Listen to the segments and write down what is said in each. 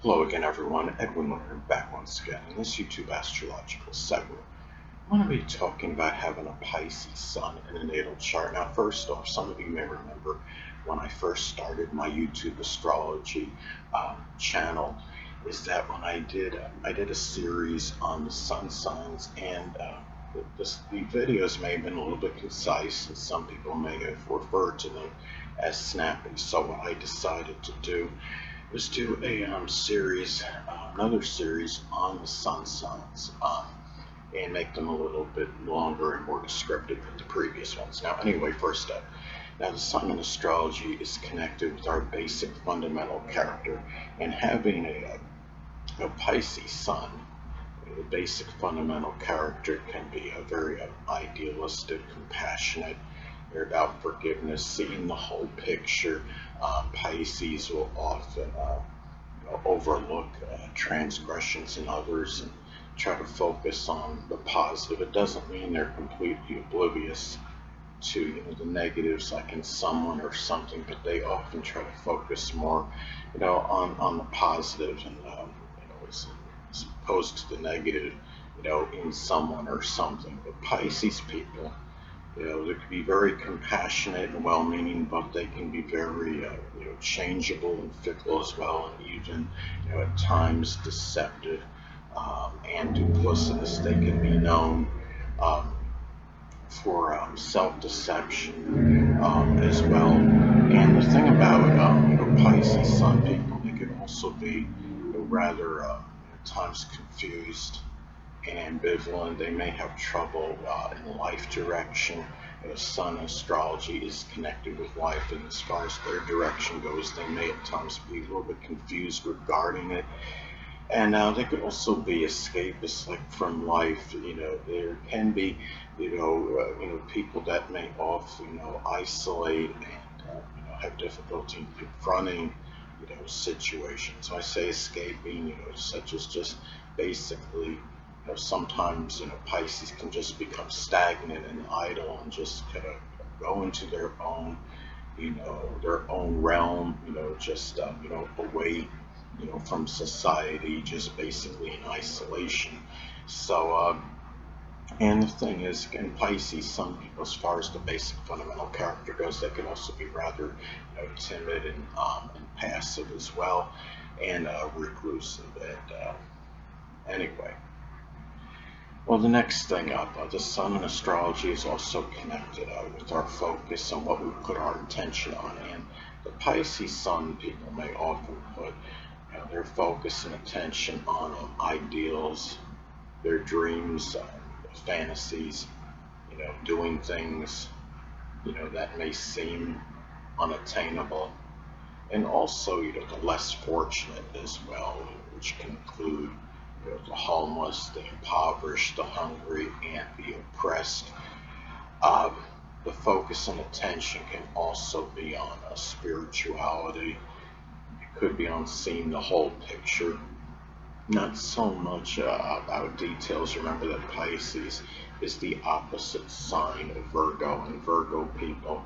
Hello again, everyone. Edwin Learnard back once again in this YouTube astrological segment. I'm going to be talking about having a Pisces Sun in a natal chart. Now, first off, some of you may remember when I first started my YouTube astrology channel, is that when I did a series on the sun signs, and the videos may have been a little bit concise, and some people may have referred to them as snappy. So what I decided to do was do a series, another series on the sun signs, and make them a little bit longer and more descriptive than the previous ones. Now, anyway, first up, now the sun in astrology is connected with our basic fundamental character, and having a Pisces sun, the basic fundamental character can be a very idealistic, compassionate. They're about forgiveness, seeing the whole picture. Pisces will often overlook transgressions in others and try to focus on the positive. It doesn't mean they're completely oblivious to the negatives, like in someone or something, but they often try to focus more, on the positive, and as opposed to the negative, in someone or something. But Pisces people, they can be very compassionate and well-meaning, but they can be very, changeable and fickle as well, and even, at times deceptive and duplicitous. They can be known for self-deception as well. And the thing about, Pisces Sun people, they can also be rather at times confused and ambivalent. They may have trouble in life direction. Sun astrology is connected with life, and as far as their direction goes, they may at times be a little bit confused regarding it. And they could also be escapists, like from life. There can be, people that may often, isolate and have difficulty confronting, situations. So I say escaping, such as just basically, sometimes, Pisces can just become stagnant and idle and just kind of go into their own, their own realm, just, away, from society, just basically in isolation. So, and the thing is, in Pisces, some people, as far as the basic fundamental character goes, they can also be rather, timid and passive as well, and reclusive. And anyway. Well, the next thing up, the sun in astrology is also connected with our focus on what we put our attention on. And the Pisces sun people may often put their focus and attention on ideals, their dreams, fantasies, doing things, that may seem unattainable. And also, the less fortunate as well, which can include the homeless, the impoverished, the hungry, and the oppressed. Uh, the focus and attention can also be on spirituality. It could be on seeing the whole picture, not so much about details. Remember that Pisces is the opposite sign of Virgo, and Virgo people,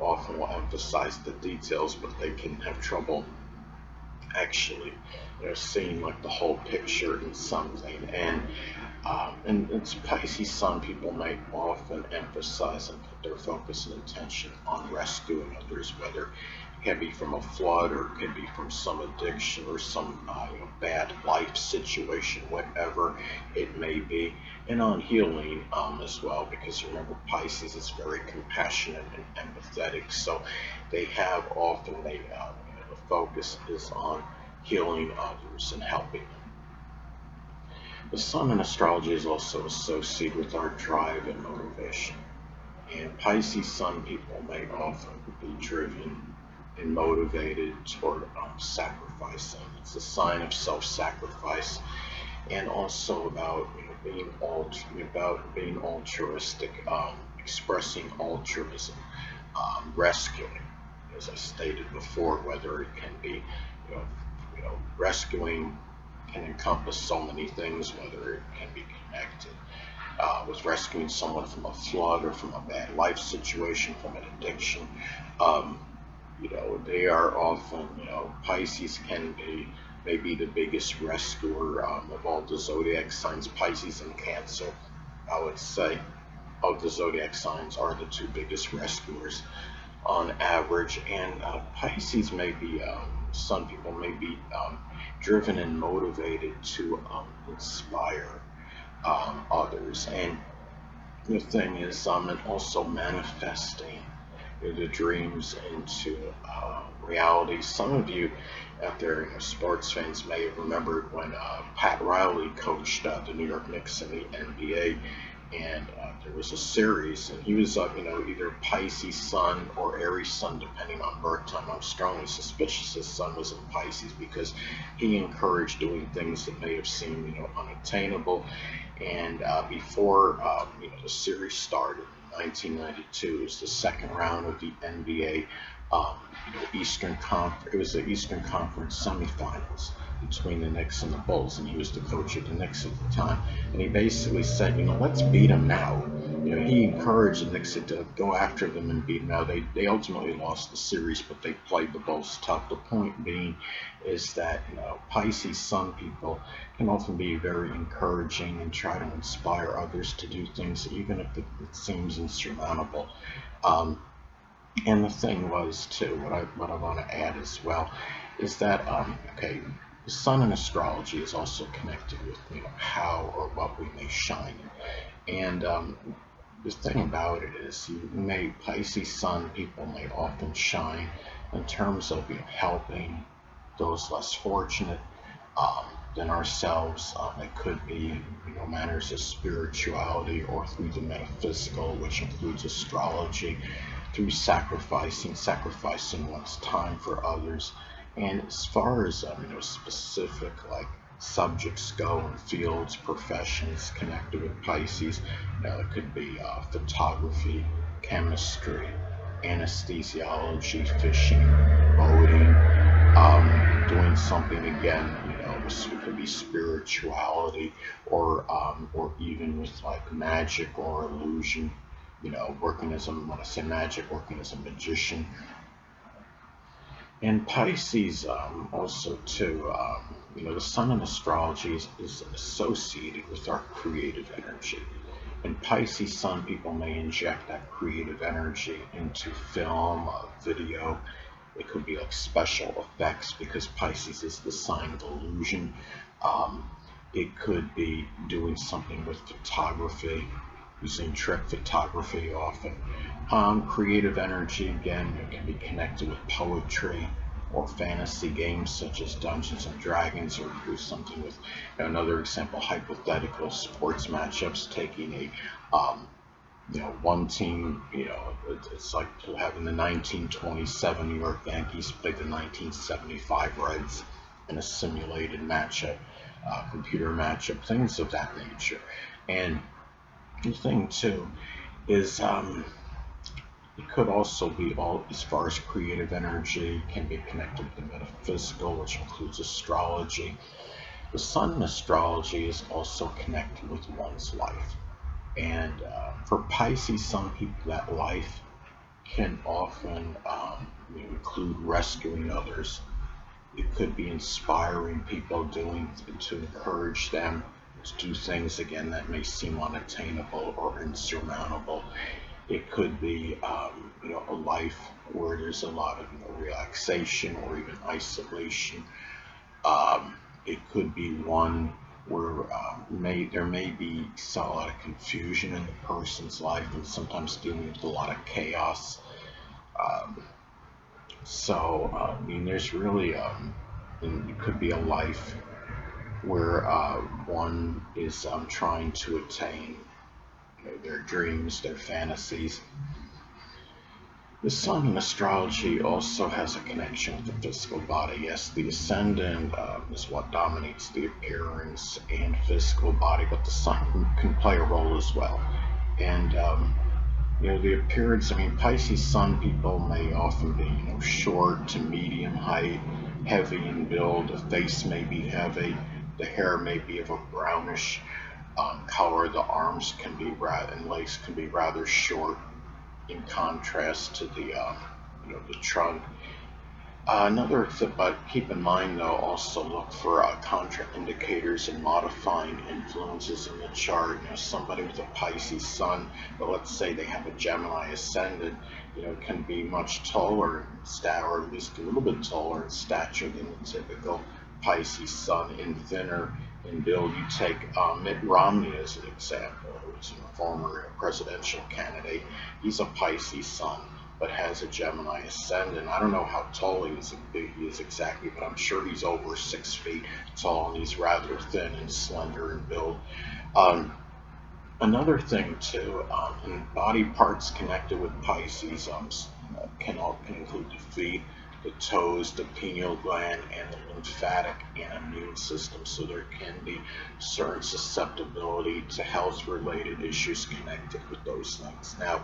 often will emphasize the details, but they can have trouble actually, seeing like the whole picture in something. And it's Pisces Sun people may often emphasize and put their focus and attention on rescuing others, whether it can be from a flood or it can be from some addiction or some bad life situation, whatever it may be, and on healing as well, because remember Pisces is very compassionate and empathetic, so they have often the focus is on healing others and helping them. The sun in astrology is also associated with our drive and motivation. And Pisces sun people may often be driven and motivated toward sacrificing. It's a sign of self-sacrifice, and also about being altruistic, expressing altruism, rescuing. As I stated before, whether it can be, rescuing can encompass so many things, whether it can be connected with rescuing someone from a flood or from a bad life situation, from an addiction. They are often, Pisces can be may be the biggest rescuer of all the zodiac signs. Pisces and Cancer, I would say, of the zodiac signs are the two biggest rescuers on average. And Pisces may be, some people may be driven and motivated to inspire others. And the thing is, and also manifesting the dreams into reality. Some of you out there, sports fans, may have remembered when Pat Riley coached the New York Knicks in the NBA, and there was a series, and he was, either Pisces Sun or Aries Sun, depending on birth time. I'm strongly suspicious his sun was in Pisces because he encouraged doing things that may have seemed, unattainable. And before the series started in 1992, it was the second round of the NBA Eastern Conference. It was the Eastern Conference semifinals between the Knicks and the Bulls, and he was the coach of the Knicks at the time. And he basically said, let's beat them now. He encouraged the Knicks to go after them and beat them now. They ultimately lost the series, but they played the Bulls tough. The point being is that Pisces Sun people can often be very encouraging and try to inspire others to do things, even if it seems insurmountable. And the thing was too, what I want to add as well, is that the sun in astrology is also connected with how or what we may shine. And the thing about it is, Pisces Sun people may often shine in terms of helping those less fortunate than ourselves. It could be matters of spirituality or through the metaphysical, which includes astrology, through sacrificing one's time for others. And as far as specific subjects go in fields, professions connected with Pisces, it could be photography, chemistry, anesthesiology, fishing, boating, doing something again, it could be spirituality, or even with magic or illusion, working as when I say magic, working as a magician. And Pisces also too, the sun in astrology is associated with our creative energy. And Pisces Sun people may inject that creative energy into film, video. It could be special effects, because Pisces is the sign of illusion. It could be doing something with photography, using trick photography often. Creative energy, again, it can be connected with poetry or fantasy games such as Dungeons and Dragons, or do something with, another example, hypothetical sports matchups, taking a one team, it's like having the 1927 New York Yankees play the 1975 Reds in a simulated matchup, computer matchup, things of that nature. And the thing too is, it could also be, all as far as creative energy, can be connected to the metaphysical, which includes astrology. The sun in astrology is also connected with one's life. And for Pisces, some people, that life can often include rescuing others. It could be inspiring people, to encourage them to do things again that may seem unattainable or insurmountable. It could be a life where there's a lot of relaxation or even isolation. It could be one where there may be a lot of confusion in the person's life, and sometimes dealing with a lot of chaos. There's really, it could be a life where one is trying to attain their dreams, their fantasies. The sun in astrology also has a connection with the physical body. Yes, the ascendant is what dominates the appearance and physical body, but the sun can play a role as well. And the appearance, Pisces Sun people may often be short to medium height, heavy in build. The face may be heavy, the hair may be of a brownish color, the arms can be and legs can be rather short, in contrast to the trunk. Another tip, but keep in mind though, also look for contraindicators and modifying influences in the chart. Somebody with a Pisces Sun, but let's say they have a Gemini Ascendant, can be much taller in or at least a little bit taller in stature than the typical Pisces Sun, and thinner in build. You take Mitt Romney as an example, who's a former presidential candidate. He's a Pisces Sun, but has a Gemini Ascendant. I don't know how tall he is exactly, but I'm sure he's over 6 feet tall, and he's rather thin and slender in build. Um, Another thing too, in body parts connected with Pisces can include the feet, the toes, the pineal gland, and the lymphatic and immune system. So there can be certain susceptibility to health-related issues connected with those things. Now,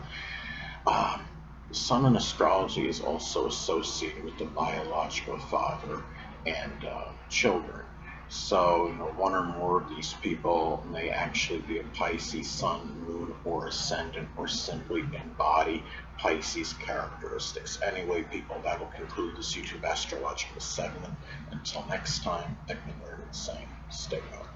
um, the sun in astrology is also associated with the biological father and children. So, one or more of these people may actually be a Pisces sun, moon, or ascendant, or simply embody Pisces characteristics. Anyway, people, that will conclude this YouTube astrological segment. Until next time, Edwin Learnard saying, stay well.